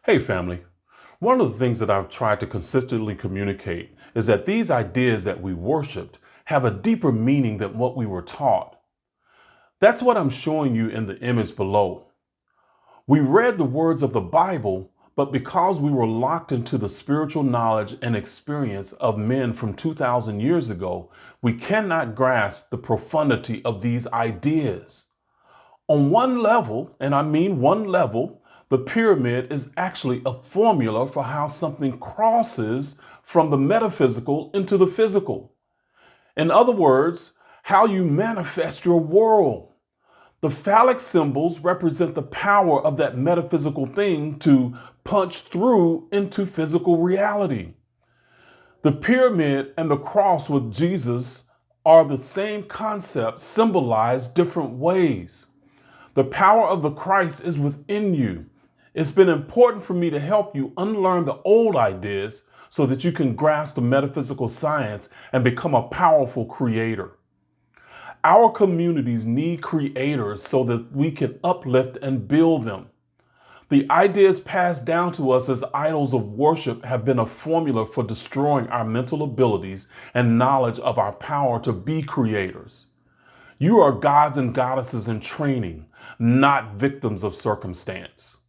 Hey family, one of the things that I've tried to consistently communicate is that these ideas that we worshiped have a deeper meaning than what we were taught. That's what I'm showing you in the image below. We read the words of the Bible, but because we were locked into the spiritual knowledge and experience of men from 2,000 years ago, we cannot grasp the profundity of these ideas. On one level, and I mean one level, the pyramid is actually a formula for how something crosses from the metaphysical into the physical. In other words, how you manifest your world. The phallic symbols represent the power of that metaphysical thing to punch through into physical reality. The pyramid and the cross with Jesus are the same concept symbolized different ways. The power of the Christ is within you. It's been important for me to help you unlearn the old ideas so that you can grasp the metaphysical science and become a powerful creator. Our communities need creators so that we can uplift and build them. The ideas passed down to us as idols of worship have been a formula for destroying our mental abilities and knowledge of our power to be creators. You are gods and goddesses in training, not victims of circumstance.